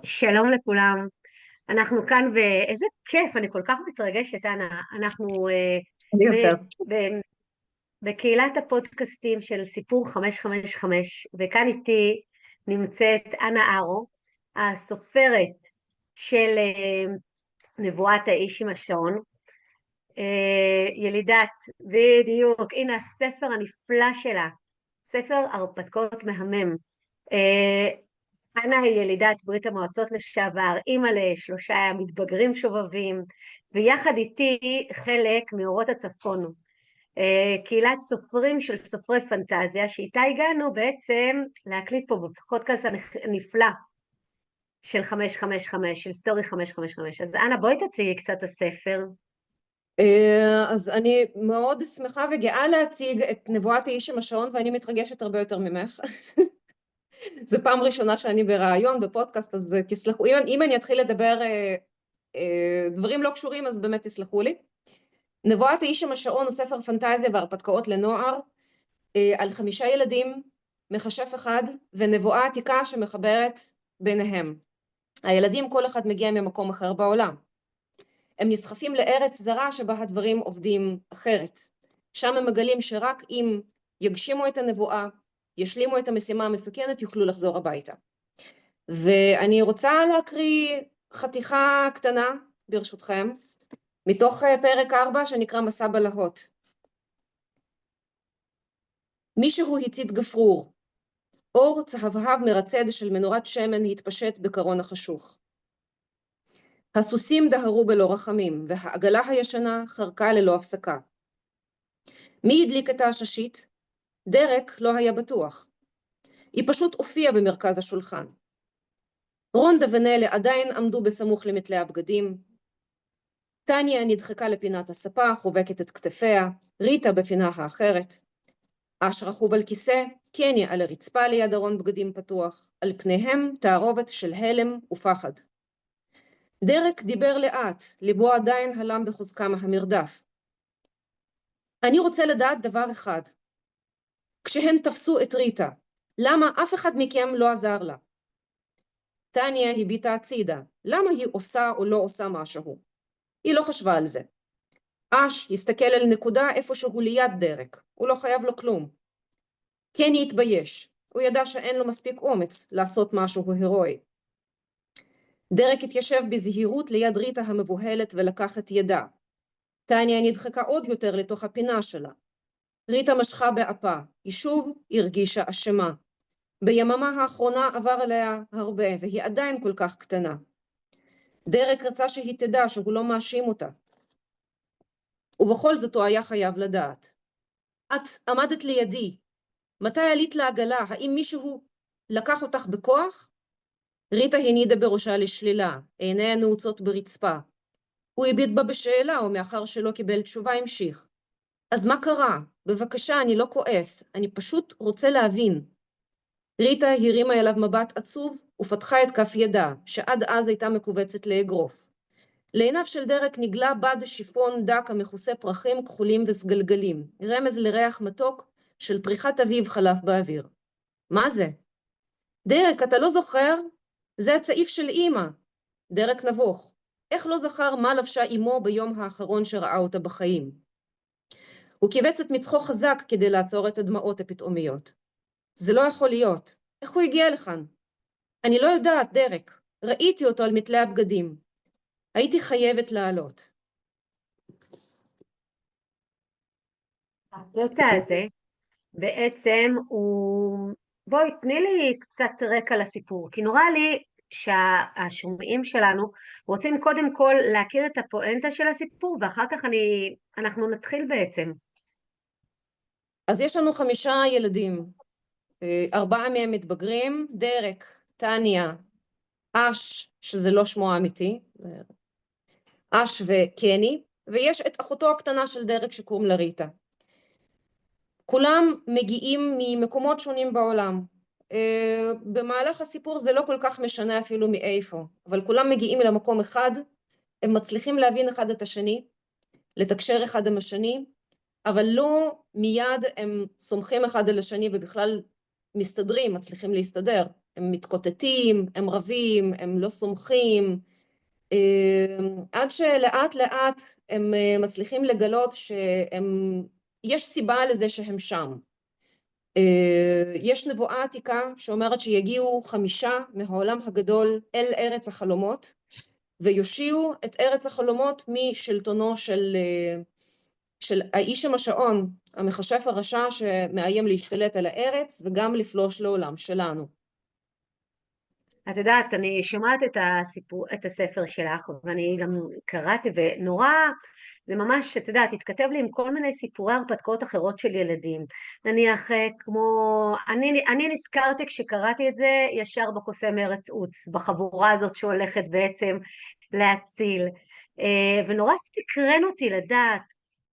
שלום לכולם, אנחנו כאן ואיזה כיף, אני כל כך מתרגשת, אנה. אנחנו אני יותר. ב- בקהילת הפודקאסטים של סיפור 555, וכאן איתי נמצאת אנה ארו, הסופרת של נבואת האיש עם השעון, ילידת, בדיוק, הנה הספר הנפלא שלה, ספר הרפתקאות מהמם. אנה היא ילידת ברית המועצות לשעבר, אימא לשלושה מתבגרים שובבים, ויחד איתי חלק מאורות הצפון, קהילת סופרים של סופרי פנטזיה, שאיתה הגענו בעצם להקליט פה בפודקאסט הנפלא של 555, של סטורי 555. אז אנה, בואי תציגי קצת את הספר. אז אני מאוד שמחה וגאה להציג את נבואת האיש עם השעון, ואני מתרגשת הרבה יותר ממך. זו פעם ראשונה שאני בראיון, בפודקאסט, אז תסלחו, אם אני אתחיל לדבר דברים לא קשורים, אז באמת תסלחו לי. נבואת האיש עם השעון הוא ספר פנטזיה והרפתקאות לנוער, על 5 ילדים, מכשף אחד, ונבואה עתיקה שמחברת ביניהם. הילדים, כל אחד מגיע ממקום אחר בעולם. הם נסחפים לארץ זרה שבה הדברים עובדים אחרת. שם הם מגלים שרק אם יגשימו את הנבואה, ישלימו את המשימה המסוכנת, יוכלו לחזור הביתה. ואני רוצה להקריא חתיכה קטנה, ברשותכם, מתוך פרק 4 שנקרא מסע בלהות. מישהו הצית גפרור. אור צהבהב מרצד של מנורת שמן התפשט בקרון החשוך. הסוסים דהרו בלא רחמים, והעגלה הישנה חרקה ללא הפסקה. מי הדליק את העששית? דרק לא היה בטוח. היא פשוט הופיעה במרכז השולחן. רונדה ונלה עדיין עמדו בסמוך למתלי הבגדים. טניה נדחקה לפינת הספה, חובקת את כתפיה, ריטה בפינה האחרת. אש רכוב על כיסא, קני על הרצפה ליד ארון בגדים פתוח, על פניהם תערובת של הלם ופחד. דרק דיבר לאט, ליבו עדיין הלם בחוזקם המרדף. אני רוצה לדעת דבר אחד. כשהן תפסו את ריטה, למה אף אחד מכם לא עזר לה? טניה הביטה הצידה, למה היא עושה או לא עושה משהו? היא לא חשבה על זה. אש הסתכל על נקודה איפשהו ליד דרק, הוא לא חייב לו כלום. קני התבייש, הוא ידע שאין לו מספיק אומץ לעשות משהו הירואי. דרק התיישב בזהירות ליד ריטה המבוהלת ולקח את ידה. טניה נדחקה עוד יותר לתוך הפינה שלה. ריטה משכה באפה, היא שוב הרגישה אשמה. ביממה האחרונה עבר עליה הרבה, והיא עדיין כל כך קטנה. דרק רצה שהיא תדע שהוא לא מאשים אותה. ובכל זאת הוא היה חייב לדעת. את עמדת לידי. מתי עלית לעגלה? האם מישהו לקח אותך בכוח? ריטה הנידה בראשה לשלילה, עיניה נעוצות ברצפה. הוא הביט בה בשאלה, ומאחר שלא קיבל תשובה המשיך. אז מה קרה? בבקשה, אני לא כועס, אני פשוט רוצה להבין. ריטה הרימה אליו מבט עצוב ופתחה את כף ידה, שעד אז הייתה מקובצת לאגרוף. לעיניו של דרק נגלה בד שיפון דק המכוסה פרחים כחולים וסגלגלים, רמז לריח מתוק של פריחת אביב חלף באוויר. מה זה? דרק, אתה לא זוכר? זה הצעיף של אמא. דרק נבוך. איך לא זכר מה לבשה אמו ביום האחרון שראה אותה בחיים? הוא קיבץ את מצחו חזק כדי לעצור את הדמעות הפתאומיות. זה לא יכול להיות. איך הוא הגיע לכאן? אני לא יודעת, דרק. ראיתי אותו על מתלי הבגדים. הייתי חייבת לעלות. הקטע הזה בעצם הוא... בואי, תני לי קצת רקע לסיפור, כי נורא לי שהשומעים שלנו רוצים קודם כל להכיר את הפואנטה של הסיפור, ואחר כך אנחנו נתחיל בעצם. אז יש לנו 5 ילדים. 4 מהם מתבגרים, דרק, טניה, אש, שזה לא שמו האמיתי, אש וקני, ויש את אחותו הקטנה של דרק שקוראים לה ריטה. כולם מגיעים ממקומות שונים בעולם. במהלך הסיפור זה לא כל כך משנה אפילו מאיפה, אבל כולם מגיעים למקום אחד, הם מצליחים להבין אחד את השני, לתקשר אחד עם השני, אבל לא מיד הם סומכים אחד על השני ובכלל מסתדרים, מצליחים להסתדר. הם מתקוטטים, הם רבים, הם לא סומכים, עד שלאט לאט הם מצליחים לגלות שיש סיבה לזה שהם שם. יש נבואה עתיקה שאומרת שיגיעו 5 מהעולם הגדול אל ארץ החלומות, ויושיעו את ארץ החלומות משלטונו של האיש עם השעון, המכשף הרשע שמאיים להשתלט על הארץ וגם לפלוש לעולם שלנו. את יודעת, אני שומעת את הספר שלך, ואני גם קראתי, ונורא, זה ממש, את יודעת, התכתב לי עם כל מיני סיפורי הרפתקאות אחרות של ילדים. נניח, כמו, אני נזכרתי כשקראתי את זה, ישר בקוסם ארץ עוץ, בחבורה הזאת שהולכת בעצם להציל. ונורא סקרן אותי לדעת